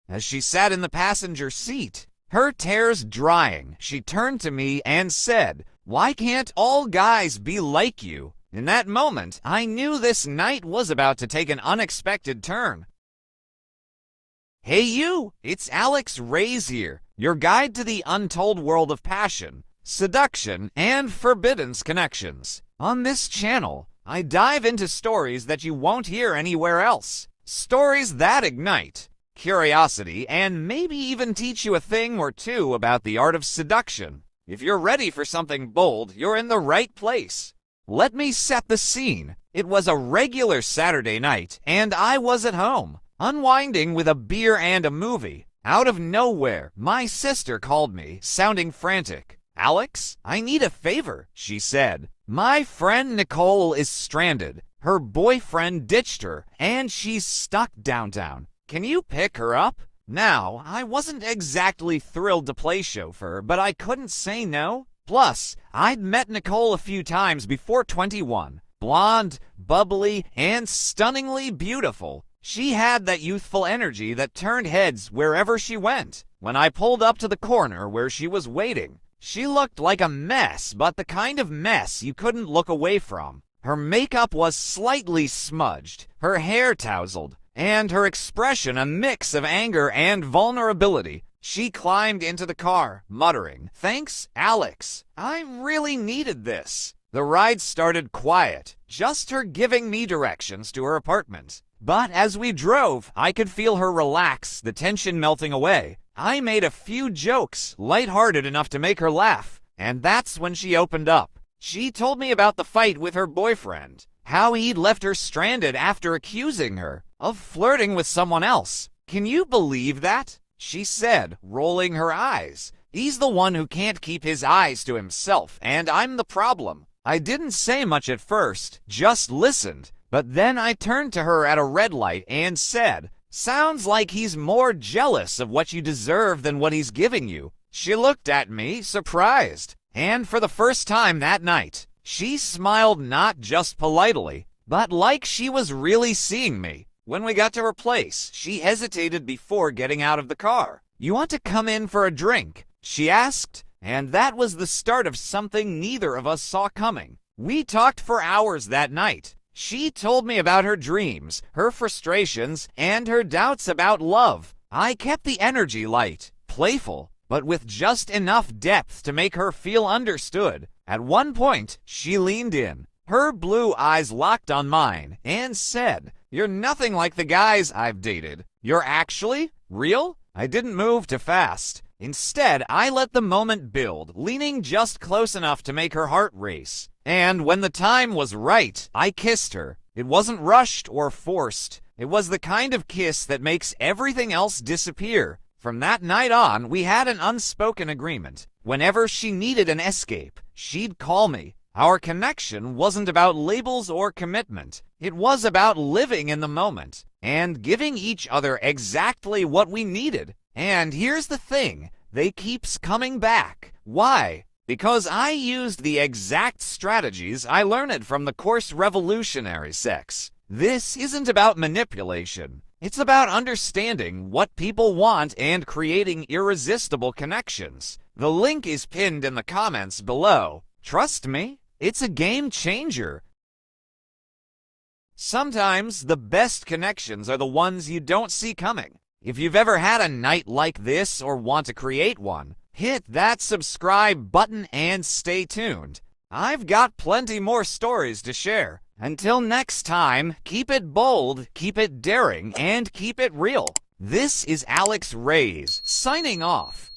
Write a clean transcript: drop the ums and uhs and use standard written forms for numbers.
as she sat in the passenger seat. Her tears drying, she turned to me and said, "Why can't all guys be like you?" In that moment, I knew this night was about to take an unexpected turn. Hey you, it's Alex Reyes here, your guide to the untold world of passion, seduction, and forbidden connections. On this channel, I dive into stories that you won't hear anywhere else. Stories that ignite curiosity and maybe even teach you a thing or two about the art of seduction. If you're ready for something bold, you're in the right place. Let me set the scene. It was a regular Saturday night, and I was at home, unwinding with a beer and a movie. Out of nowhere, my sister called me, sounding frantic. "Alex, I need a favor," she said. "My friend Nicole is stranded. Her boyfriend ditched her, and she's stuck downtown. Can you pick her up?" Now, I wasn't exactly thrilled to play chauffeur, but I couldn't say no. Plus, I'd met Nicole a few times before 21. Blonde, bubbly, and stunningly beautiful. She had that youthful energy that turned heads wherever she went. When I pulled up to the corner where she was waiting, she looked like a mess, but the kind of mess you couldn't look away from. Her makeup was slightly smudged, her hair tousled, and her expression a mix of anger and vulnerability. She climbed into the car, muttering, "Thanks, Alex. I really needed this." The ride started quiet, just her giving me directions to her apartment. But as we drove, I could feel her relax, the tension melting away. I made a few jokes, lighthearted enough to make her laugh, and that's when she opened up. She told me about the fight with her boyfriend, how he'd left her stranded after accusing her of flirting with someone else. "Can you believe that?" she said, rolling her eyes. "He's the one who can't keep his eyes to himself, and I'm the problem." I didn't say much at first, just listened, but then I turned to her at a red light and said, "Sounds like he's more jealous of what you deserve than what he's giving you." She looked at me, surprised, and for the first time that night, she smiled not just politely, but like she was really seeing me. When we got to her place, she hesitated before getting out of the car. "You want to come in for a drink?" she asked, and that was the start of something neither of us saw coming. We talked for hours that night. She told me about her dreams, her frustrations, and her doubts about love. I kept the energy light, playful, but with just enough depth to make her feel understood. At one point, she leaned in. Her blue eyes locked on mine and said, "You're nothing like the guys I've dated. You're actually real?" I didn't move too fast. Instead, I let the moment build, leaning just close enough to make her heart race. And when the time was right, I kissed her. It wasn't rushed or forced. It was the kind of kiss that makes everything else disappear. From that night on, we had an unspoken agreement. Whenever she needed an escape, she'd call me. Our connection wasn't about labels or commitment. It was about living in the moment and giving each other exactly what we needed. And here's the thing, they keeps coming back. Why? Because I used the exact strategies I learned from the course Revolutionary Sex. This isn't about manipulation. It's about understanding what people want and creating irresistible connections. The link is pinned in the comments below. Trust me, it's a game changer. Sometimes the best connections are the ones you don't see coming. If you've ever had a night like this or want to create one, hit that subscribe button and stay tuned. I've got plenty more stories to share. Until next time, keep it bold, keep it daring, and keep it real. This is Alex Reyes, signing off.